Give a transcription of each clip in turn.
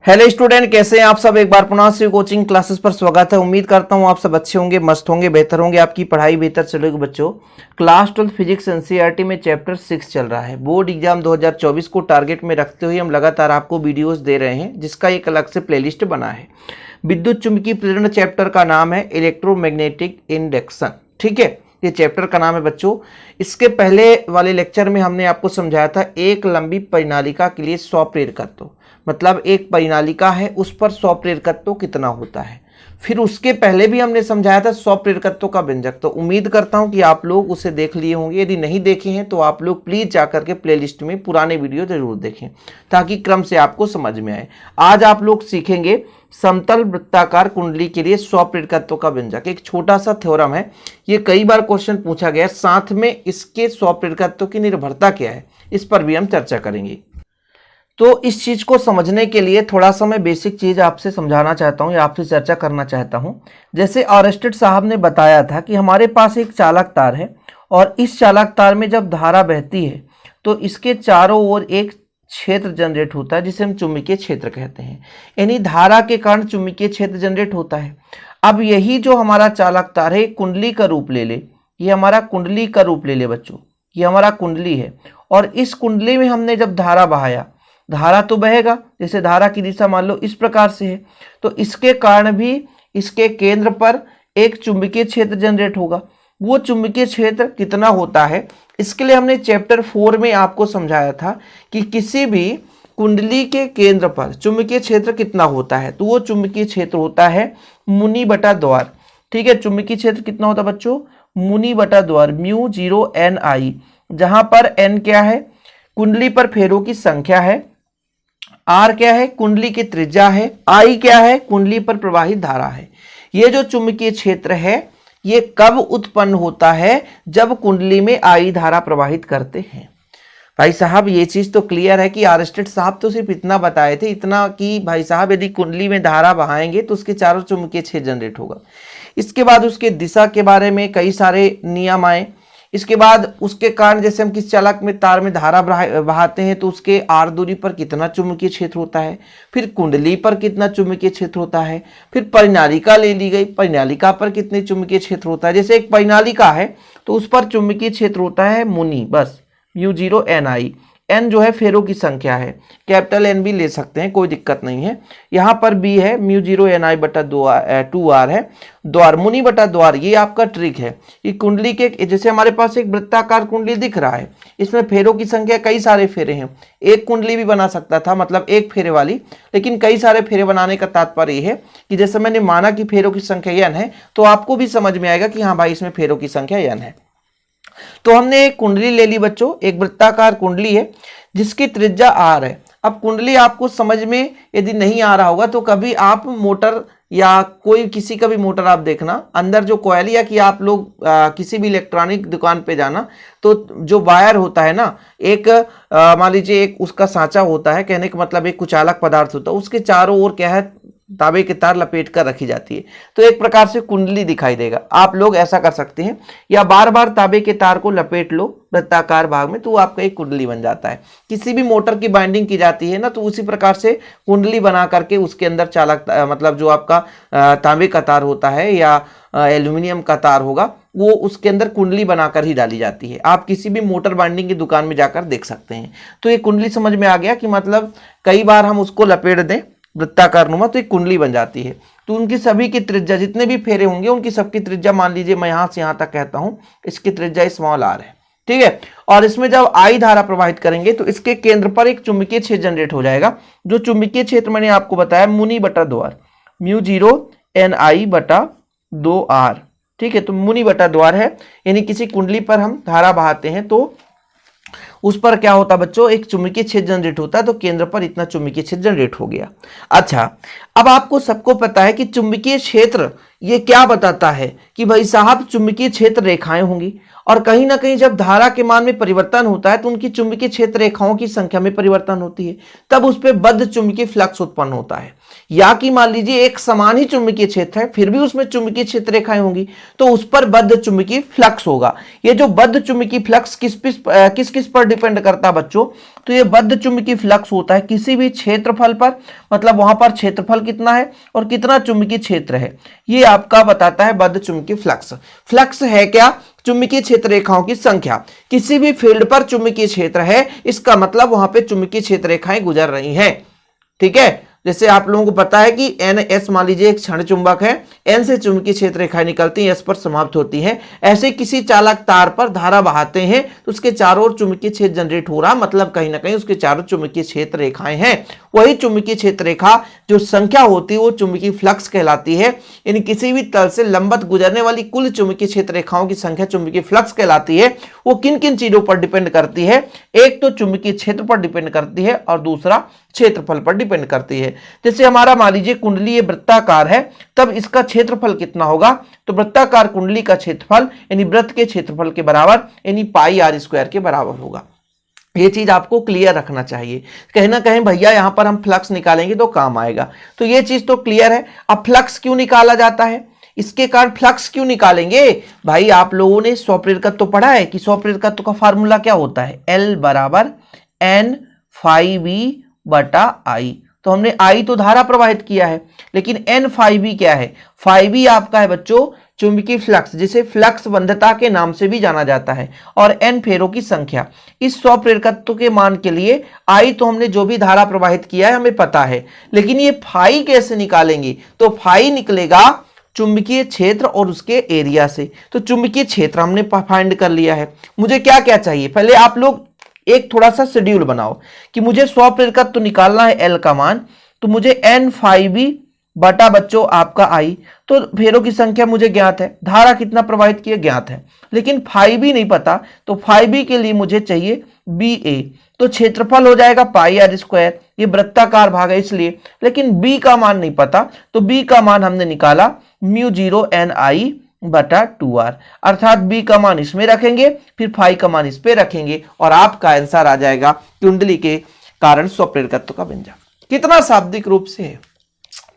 Hello student, कैसे हैं आप सब। एक बार पुनः से कोचिंग क्लासेस पर स्वागत है। उम्मीद करता हूं आप सब अच्छे होंगे, मस्त होंगे, बेहतर होंगे, आपकी पढ़ाई बेहतर चलेगी। बच्चों, क्लास 12 फिजिक्स एनसीईआरटी में चैप्टर 6 चल रहा है। बोर्ड एग्जाम 2024 को टारगेट में रखते हुए हम लगातार आपको वीडियोस दे रहे हैं, जिसका एक अलग से प्लेलिस्ट बना है। विद्युत चुंबकीय प्रेरण चैप्टर का नाम है इलेक्ट्रोमैग्नेटिक इंडक्शन। ठीक है, ये चैप्टर का नाम है बच्चों। इसके पहले वाले लेक्चर में हमने आपको समझाया था एक लंबी परिनालिका के लिए 100 प्रेरकत्व, मतलब एक परिनालिका है उस पर 100 प्रेरकत्व कितना होता है। फिर उसके पहले भी हमने समझाया था 100 प्रेरकत्व का व्यंजक। तो उम्मीद करता हूं कि आप लोग उसे देख लिए होंगे। यदि नहीं देखे हैं तो आप लोग प्लीज जाकर के प्लेलिस्ट में पुराने वीडियो जरूर देखें, ताकि क्रम से आपको समझ में आए। आज आप लोग सीखेंगे समतल वृत्ताकार कुंडली के लिए 100 प्रेरकत्व का व्यंजक। एक छोटा सा थ्योरम है, ये कई बार क्वेश्चन पूछा गया, साथ में इसके 100 प्रेरकत्व की निर्भरता क्या है, इस पर भी हम चर्चा करेंगे। तो इस चीज को समझने के लिए थोड़ा सा मैं बेसिक चीज आपसे समझाना चाहता हूँ या आपसे चर्चा करना चाहता हूँ। जैसे ऑरेस्टेड साहब ने बताया था कि हमारे पास एक चालक तार है और इस चालक तार में जब धारा बहती है तो इसके चारों ओर एक क्षेत्र जनरेट होता है, जिसे हम चुंबकीय क्षेत्र कहते हैं। यानी धारा के कारण चुंबकीय क्षेत्र जनरेट होता है। अब यही जो हमारा चालक तार है कुंडली का रूप ले ले, ये हमारा कुंडली का रूप ले ले बच्चों, ये हमारा कुंडली है। और इस कुंडली में हमने जब धारा बहाया, धारा तो बहेगा, जैसे धारा की दिशा मान लो इस प्रकार से है, तो इसके कारण भी इसके केंद्र पर एक चुंबकीय क्षेत्र जनरेट होगा। वो चुंबकीय क्षेत्र कितना होता है, इसके लिए हमने चैप्टर 4 में आपको समझाया था कि किसी भी कुंडली के केंद्र पर चुंबकीय क्षेत्र कितना होता है। तो वो चुंबकीय क्षेत्र होता है मुनि बटा द्वार। ठीक है, चुंबकीय क्षेत्र कितना होता है बच्चों, मुनि बटा द्वार, म्यू 0 एन आई, जहां पर एन क्या है, कुंडली पर फेरों की संख्या है, आर क्या है, कुंडली की त्रिज्या है, आई क्या है, कुंडली पर प्रवाहित धारा है। ये जो चुंबकीय क्षेत्र है ये कब उत्पन्न होता है, जब कुंडली में आई धारा प्रवाहित करते हैं। भाई साहब ये चीज तो क्लियर है कि ऑरेस्टेड साहब तो सिर्फ इतना बताए थे, इतना कि भाई साहब यदि कुंडली में धारा बहाएंगे तो उसके चारों चुंबकीय क्षेत्र जनरेट होगा। इसके बाद उसके दिशा के बारे में कई सारे नियम आए। इसके बाद उसके कारण जैसे हम किस चालक में तार में धारा बहाते हैं तो उसके आर दूरी पर कितना चुंबकीय क्षेत्र होता है, फिर कुंडली पर कितना चुंबकीय क्षेत्र होता है, फिर परिनालिका ले ली गई, परिनालिका पर कितने चुंबकीय क्षेत्र होता है। जैसे एक परिनालिका है तो उस पर चुंबकीय क्षेत्र होता है मुनि, बस म्यू 0 एन आई। एन जो है फेरों की संख्या है, कैपिटल एन भी ले सकते हैं, कोई दिक्कत नहीं है। यहाँ पर बी है म्यू 0 एन आई बटा 2 आर है। द्वार, मुनि बटा द्वार, ये आपका ट्रिक है। ये कुंडली के, जैसे हमारे पास एक वृत्ताकार कुंडली दिख रहा है, इसमें फेरों की संख्या कई सारे फेरे हैं। एक कुंडली भी बना सकता था, मतलब एक फेरे वाली, लेकिन कई सारे फेरे बनाने का तात्पर्य है कि जैसे मैंने माना कि फेरों की संख्या n है, तो आपको भी समझ में आएगा कि हाँ भाई इसमें फेरों की संख्या n है। तो हमने एक कुंडली ले ली बच्चों, एक वृत्ताकार कुंडली है जिसकी त्रिज्या r है। अब कुंडली आपको समझ में यदि नहीं आ रहा होगा तो कभी आप मोटर या कोई किसी का भी मोटर आप देखना, अंदर जो कॉइल, या कि आप लोग किसी भी इलेक्ट्रॉनिक दुकान पे जाना तो जो वायर होता है ना, एक मान लीजिए एक उसका सांचा होता है, कहने का मतलब एक कुचालक पदार्थ होता है, उसके चारों ओर क्या है, तांबे की तार लपेट कर रखी जाती है, तो एक प्रकार से कुंडली दिखाई देगा। आप लोग ऐसा कर सकते हैं, या बार बार तांबे के तार को लपेट लो वृत्ताकार भाग में, तो आपका एक कुंडली बन जाता है। किसी भी मोटर की बाइंडिंग की जाती है ना, तो उसी प्रकार से कुंडली बना करके उसके अंदर चालक मतलब जो आपका तांबे का तार होता है या एल्यूमिनियम का तार होगा, वो उसके अंदर कुंडली बनाकर ही डाली जाती है। आप किसी भी मोटर बाइंडिंग की दुकान में जाकर देख सकते हैं। तो ये कुंडली समझ में आ गया कि मतलब कई बार हम उसको लपेट दें वृत्ताकार नुमा तो एक कुंडली बन जाती है। तो उनकी सभी की त्रिज्या, जितने भी फेरे होंगे उनकी सबकी त्रिज्या, मान लीजिए मैं यहां से यहां तक कहता हूं, इसकी त्रिज्या स्मॉल आर है। ठीक है, और इसमें जब आई धारा प्रवाहित करेंगे तो इसके केंद्र पर एक चुंबकीय क्षेत्र जनरेट हो जाएगा। जो चुंबकीय क्षेत्र मैंने आपको बताया मुनि बटा 2 आर, म्यू 0 एन आई बटा 2 आर। ठीक है, तो मुनि बटा द्वार है, यानी किसी कुंडली पर हम धारा बहाते हैं तो उस पर क्या होता बच्चों, एक चुंबकीय क्षेत्र जनरेट होता है, तो केंद्र पर इतना चुंबकीय क्षेत्र जनरेट हो गया। अच्छा, अब आपको सबको पता है कि चुंबकीय क्षेत्र ये क्या बताता है कि भाई साहब चुंबकीय क्षेत्र रेखाएं होंगी और कहीं ना कहीं जब धारा के मान में परिवर्तन होता है तो उनकी चुंबकीय क्षेत्र रेखाओं की संख्या में परिवर्तन होती है, तब उस पर बद्ध चुंबकीय फ्लक्स उत्पन्न होता है। या कि मान लीजिए एक समान ही चुंबकीय क्षेत्र है फिर भी उसमें चुंबकीय क्षेत्र रेखाएं होंगी तो उस पर बद्ध चुंबकीय फ्लक्स होगा। ये जो बद्ध चुंबकीय फ्लक्स किस किस पर डिपेंड करता है बच्चों, तो ये बद्ध चुंबकीय फ्लक्स होता है किसी भी क्षेत्रफल पर, मतलब वहां पर क्षेत्रफल कितना है और कितना चुंबकीय क्षेत्र है, ये आपका बताता है बद्ध चुंबकीय फ्लक्स। फ्लक्स है क्या? चुंबकीय क्षेत्र रेखाओं की संख्या। किसी भी फील्ड पर चुंबकीय क्षेत्र है इसका मतलब वहां पे चुंबकीय क्षेत्र रेखाएं गुजर रही हैं। ठीक है, जैसे आप लोगों को पता है कि एन एस मान लीजिए एक क्षण चुंबक है, एन से चुंबकीय क्षेत्र रेखाएं निकलती हैं, एस पर समाप्त होती हैं। ऐसे किसी चालक तार पर धारा बहाते हैं तो उसके चारों ओर चुंबकीय क्षेत्र जनरेट हो रहा, मतलब कहीं ना कहीं उसके चारों चुंबकीय क्षेत्र रेखाएं हैं। वही चुंबकीय क्षेत्र रेखा जो संख्या होती है वो चुंबकीय फ्लक्स कहलाती है। यानी किसी भी तल से लंबवत गुजरने वाली कुल चुंबकीय क्षेत्र रेखाओं की संख्या चुंबकीय फ्लक्स कहलाती है। वो किन किन चीजों पर डिपेंड करती है? एक तो चुंबकीय क्षेत्र पर डिपेंड करती है और दूसरा क्षेत्रफल पर डिपेंड करती है। जैसे हमारा मान लीजिए कुंडली वृत्ताकार है, तब इसका क्षेत्रफल कितना होगा? तो वृत्ताकार कुंडली का क्षेत्रफल यानी वृत्त के क्षेत्रफल के बराबर यानी पाई आर स्क्वायर के बराबर होगा। ये चीज आपको क्लियर रखना चाहिए। कहीं ना कहीं भैया यहां पर हम फ्लक्स निकालेंगे तो काम आएगा, तो ये चीज तो क्लियर है। अब फ्लक्स क्यों निकाला जाता है, इसके कारण फ्लक्स क्यों निकालेंगे भाई? आप लोगों ने स्वप्रेरकत्व तो पढ़ा है कि स्वप्रेरकत्व का फार्मूला क्या होता है? L बराबर N फाई बी बटा आई। तो हमने आई तो धारा प्रवाहित किया है, लेकिन N फाई बी क्या है? फाई बी आपका है बच्चों चुंबकीय फ्लक्स, जिसे फ्लक्स बंधता के नाम से भी जाना जाता है, और N फेरों की संख्या। इस स्वप्रेरकत्व के मान के लिए आई तो हमने जो भी धारा प्रवाहित किया है हमें पता है, लेकिन ये फाई कैसे निकालेंगे? तो फाई निकलेगा चुंबकीय क्षेत्र और उसके एरिया से। तो चुंबकीय क्षेत्र हमने फाइंड कर लिया है। मुझे क्या क्या चाहिए? पहले आप लोग एक थोड़ा सा शेड्यूल बनाओ कि मुझे स्वप्रेरकत्व तो निकालना है L का मान, तो मुझे N फाई बी बटा बच्चों आपका आई, तो फेरों की संख्या मुझे ज्ञात है, धारा कितना प्रवाहित किया ज्ञात है, लेकिन फाई बी नहीं पता। तो फाई बी के लिए मुझे चाहिए बी ए, तो क्षेत्रफल हो जाएगा पाई आर स्क्वायर, ये वृत्ताकार भाग है इसलिए। लेकिन बी का मान नहीं पता, तो बी का मान हमने निकाला म्यू 0 एन आई बटा 2r, अर्थात बी का मान इसमें रखेंगे फिर फाई का मान इस पे रखेंगे और आपका आंसर आ जाएगा कुंडली के कारण स्वप्रेरकत्व का व्यंजक। कितना शाब्दिक रूप से है।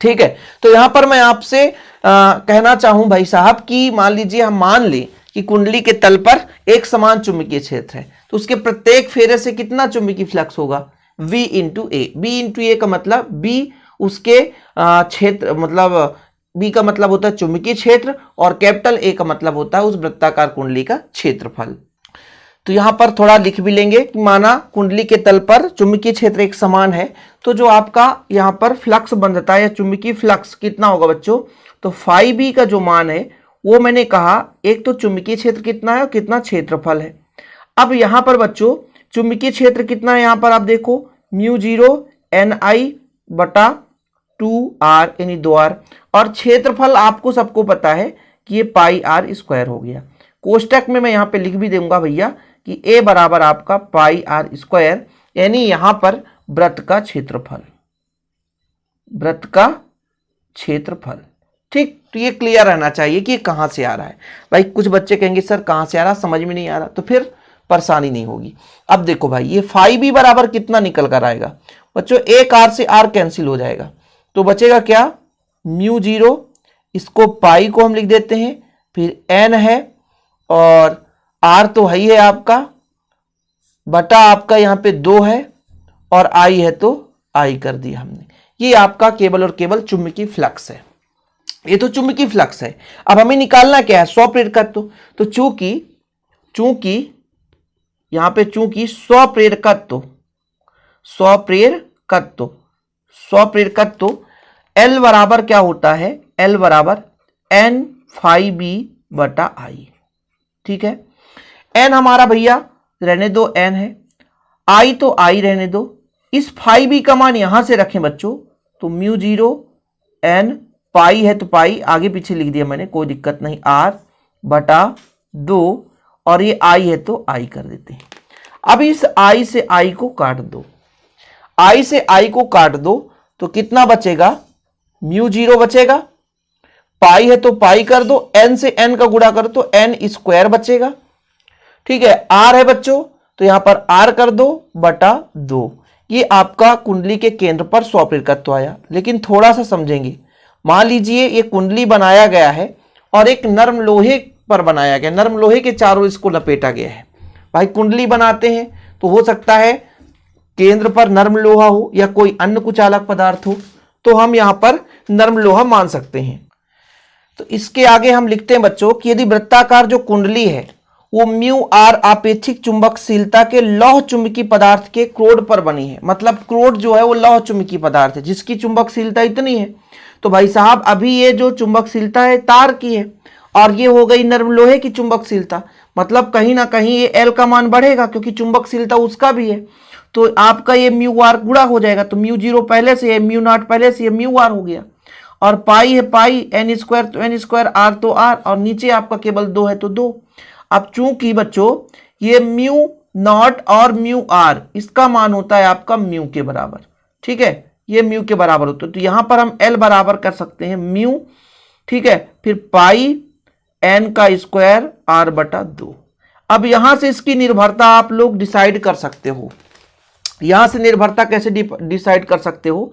ठीक है, तो यहां पर मैं आपसे कहना चाहूं भाई साहब कि मान लीजिए हम मान लें कि कुंडली के तल पर एक समान चुंबकीय क्षेत्र है, तो उसके प्रत्येक फेरे से कितना चुंबकीय फ्लक्स होगा? V इंटू ए। बी इंटू ए का मतलब बी उसके क्षेत्र, मतलब बी का मतलब होता है चुंबकीय क्षेत्र और कैपिटल ए का मतलब होता है उस वृत्ताकार कुंडली का क्षेत्रफल। तो यहां पर थोड़ा लिख भी लेंगे कि माना कुंडली के तल पर चुंबकीय क्षेत्र एक समान है, तो जो आपका यहां पर फ्लक्स बंधता है या चुंबकीय फ्लक्स कितना होगा बच्चों? तो फाई बी का जो मान है वो मैंने कहा एक तो चुंबकीय क्षेत्र कितना है और कितना क्षेत्रफल है। अब यहां पर बच्चों चुंबकीय क्षेत्र कितना है, यहां पर आप देखो म्यू 0 एन आई बटा 2r यानी 2r, और क्षेत्रफल आपको सबको पता है कि ये पाई आर स्क्वायर हो गया। कोष्टक में मैं यहां पे लिख भी दूंगा भैया कि a बराबर आपका पाई आर स्क्वायर, यानी यहां पर वृत्त का क्षेत्रफल, वृत्त का क्षेत्रफल। ठीक, तो ये क्लियर रहना चाहिए कि ये कहां से आ रहा है। भाई कुछ बच्चे कहेंगे सर कहां से आ रहा, समझ में नहीं आ रहा, तो फिर परेशानी नहीं होगी। अब देखो भाई ये फाई बी बराबर कितना निकल कर आएगा बच्चों? एक आर से आर कैंसिल हो जाएगा, तो बचेगा क्या? म्यू 0, इसको पाई को हम लिख देते हैं, फिर एन है और आर तो है ही है आपका, बटा आपका यहां पे 2 है और आई है तो आई कर दिया हमने। ये आपका केवल और केवल चुंबकीय फ्लक्स है, ये तो चुंबकीय फ्लक्स है। अब हमें निकालना क्या है? स्वप्रेरकत्व। तो चूंकि यहां पे चूंकि स्वप्रेरकत्व L बराबर क्या होता है? L बराबर N फाई बी बटा आई। ठीक है, N हमारा भैया रहने दो N है, I तो I रहने दो, इस फाई बी का मान यहां से रखें बच्चों, तो म्यू 0 N पाई है तो पाई आगे पीछे लिख दिया मैंने, कोई दिक्कत नहीं, R बटा 2 और ये I है तो I कर देते हैं। अब इस I से I को काट दो, I से I को काट दो तो कितना बचेगा? म्यू 0 बचेगा पाई है तो पाई कर दो, n से n का गुणा करो तो n स्क्वायर बचेगा। ठीक है, r है बच्चों तो यहां पर r कर दो बटा 2। ये आपका कुंडली के केंद्र पर स्वप्रेरकत्व आया। लेकिन थोड़ा सा समझेंगे, मान लीजिए ये कुंडली बनाया गया है और एक नर्म लोहे पर बनाया गया, नर्म लोहे के चारों इसको लपेटा गया है। भाई कुंडली बनाते हैं तो हो सकता है केंद्र पर नर्म लोहा हो या कोई अन्य कुचालक पदार्थ हो, तो हम यहां पर नर्म लोहा मान सकते हैं। तो इसके आगे हम लिखते हैं बच्चों कि यदि वृत्ताकार जो कुंडली है वो म्यू आर आपेक्षिक चुंबकशीलता के लौह चुंबकीय पदार्थ के क्रोड पर बनी है। मतलब क्रोड जो है वो लौह चुंबकीय पदार्थ है जिसकी चुंबकशीलता इतनी है। तो भाई साहब अभी ये जो चुंबकशीलता है तार की है और ये हो गई नर्म लोहे की चुंबकशीलता, मतलब कहीं ना कहीं ये एल का मान बढ़ेगा क्योंकि चुंबकशीलता उसका भी है। तो आपका ये म्यू आर गुणा हो जाएगा, तो म्यू जीरो पहले से है, म्यू नॉट पहले से है, म्यू आर हो गया। और पाई है पाई, एन स्क्वायर तो एन स्क्वायर, आर तो आर, और नीचे आपका केवल 2 है तो 2। अब चूंकि बच्चों ये म्यू नॉट और म्यू आर इसका मान होता है आपका म्यू के बराबर। ठीक है, ये म्यू के बराबर होता है तो यहां पर हम एल बराबर कर सकते हैं म्यू। ठीक है, फिर पाई एन का स्क्वायर आर बटा 2। अब यहां से इसकी निर्भरता आप लोग डिसाइड कर सकते हो। यहां से निर्भरता कैसे डिसाइड कर सकते हो?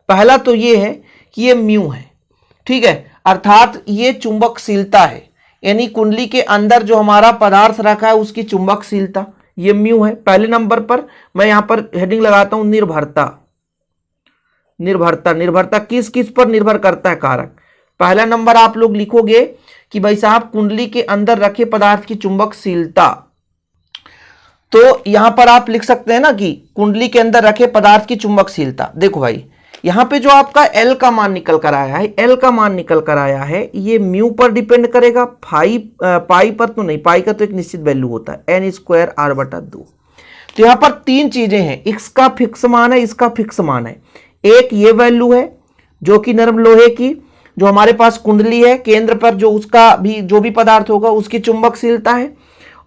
पहला तो ये है कि ये म्यू है। ठीक है, अर्थात ये चुंबकशीलता है, यानी कुंडली के अंदर जो हमारा पदार्थ रखा है उसकी चुंबकशीलता ये म्यू है। पहले नंबर पर मैं यहां पर हेडिंग लगाता हूं निर्भरता। निर्भरता, निर्भरता किस किस पर निर्भर करता है कारक। पहला नंबर आप लोग लिखोगे कि भाई साहब कुंडली के अंदर रखे पदार्थ की चुंबकशीलता। तो यहां पर आप लिख सकते हैं ना कि कुंडली के अंदर रखे पदार्थ की चुंबकशीलता। देखो भाई यहां पे जो आपका L का मान निकल कर आया है, L का मान निकल कर आया है, ये म्यू पर डिपेंड करेगा, पाई पर तो नहीं, पाई का तो एक निश्चित वैल्यू होता है एन स्क्वायर आर बटा 2। तो यहां पर तीन चीजें हैं, इसका फिक्स मान है, इसका फिक्स मान है। एक ये वैल्यू है जो कि नरम लोहे की, जो हमारे पास कुंडली है केंद्र पर जो उसका भी जो भी पदार्थ होगा उसकी चुंबकशीलता है।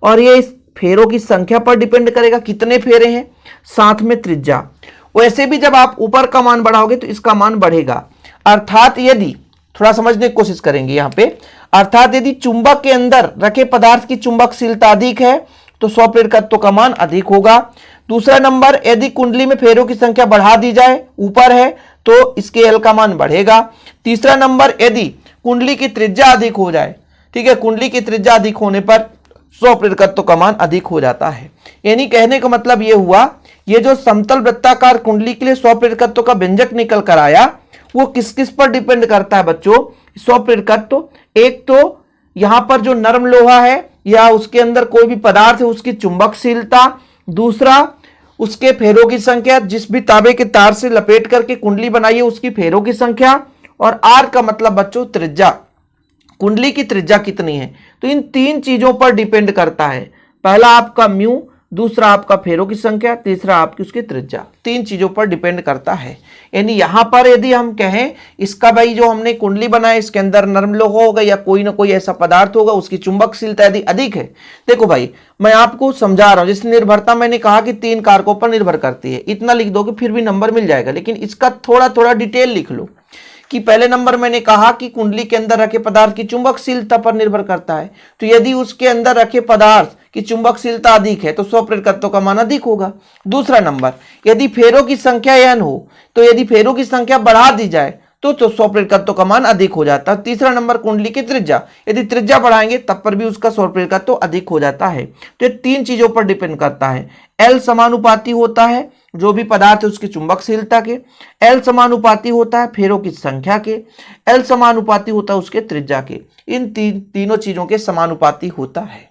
और ये इस फेरों की संख्या पर डिपेंड करेगा, कितने फेरे हैं, साथ में त्रिज्या। वैसे भी जब आप ऊपर का मान बढ़ाओगे तो इसका मान बढ़ेगा। अर्थात यदि थोड़ा समझने की कोशिश करेंगे यहां पे, अर्थात यदि चुंबक के अंदर रखे पदार्थ की चुंबकशीलता अधिक है तो स्वप्रेरकत्व का मान अधिक होगा। दूसरा नंबर, यदि कुंडली में फेरों की संख्या बढ़ा दी जाए, ऊपर है तो इसके एल का मान बढ़ेगा। तीसरा नंबर, यदि कुंडली की त्रिज्या अधिक हो जाए, ठीक है, कुंडली की त्रिज्या अधिक होने पर स्वप्रेरकत्व का मान अधिक हो जाता है। यानी कहने का मतलब यह हुआ, ये जो समतल वृत्ताकार कुंडली के लिए स्वप्रेरकत्व का व्यंजक निकल कर आया वो किस किस पर डिपेंड करता है बच्चों? स्वप्रेरकत्व, एक तो यहां पर जो नरम लोहा है या उसके अंदर कोई भी पदार्थ है उसकी चुंबकशीलता, दूसरा उसके फेरों की संख्या, जिस भी तांबे के तार से लपेट करके कुंडली बनाई है उसकी फेरों की संख्या, और आर का मतलब बच्चों त्रिज्या, कुंडली की त्रिज्या कितनी है। तो इन तीन चीजों पर डिपेंड करता है। पहला आपका म्यू, दूसरा आपका फेरों की संख्या, तीसरा आपकी उसकी त्रिज्या, तीन चीजों पर डिपेंड करता है। यानी यहां पर यदि हम कहें इसका भाई जो हमने कुंडली बनाया इसके अंदर नरम लोहा होगा या कोई ना कोई ऐसा पदार्थ होगा उसकी चुंबकशीलता यदि अधिक है। देखो भाई मैं आपको समझा रहा हूं, जिस निर्भरता मैंने कहा कि तीन कारकों पर निर्भर करती है, इतना लिख दोगे फिर भी नंबर मिल जाएगा। लेकिन इसका थोड़ा थोड़ा डिटेल लिख लो कि पहले नंबर मैंने कहा कि कुंडली के अंदर रखे पदार्थ की चुंबकशीलता पर निर्भर करता है। तो यदि उसके अंदर रखे पदार्थ की चुंबकशीलता अधिक है तो स्वप्रेरकत्व का मान अधिक होगा। दूसरा नंबर, यदि फेरों की संख्या n हो तो यदि फेरों की संख्या बढ़ा दी जाए तो स्वप्रेरकत्व का मान अधिक हो जाता है। तीसरा नंबर, कुंडली की त्रिज्या, यदि त्रिज्या बढ़ाएंगे तब पर भी उसका स्वप्रेरकत्व अधिक हो जाता है। तो ये तीन चीजों पर डिपेंड करता है। L समानुपाती होता है जो भी पदार्थ है उसकी चुंबकशीलता के, L समानुपाती होता है फेरों की संख्या के, L समानुपाती होता है उसके त्रिज्या के। इन तीनों चीजों के समानुपाती होता है।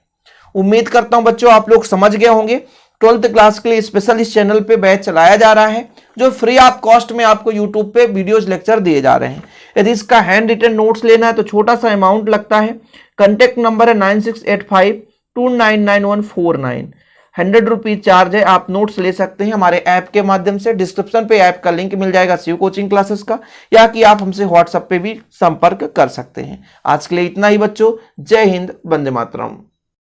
उम्मीद करता हूं बच्चों आप लोग समझ गए होंगे। 12th क्लास के लिए स्पेशल इस चैनल पे बैच चलाया जा रहा है जो फ्री ऑफ कॉस्ट में आपको यूट्यूब पे वीडियोस लेक्चर दिए जा रहे हैं। यदि इसका हैंड रिटन नोट्स लेना है तो छोटा सा अमाउंट लगता है। कांटेक्ट नंबर है 9685299149। 100 रुपीज चार्ज है। आप नोट्स ले सकते हैं हमारे ऐप के माध्यम से। डिस्क्रिप्शन पे ऐप का लिंक मिल जाएगा शिव कोचिंग क्लासेस का, या कि आप हमसे व्हाट्सएप पे भी संपर्क कर सकते हैं। आज के लिए इतना ही बच्चों। जय हिंद, वंदे मातरम।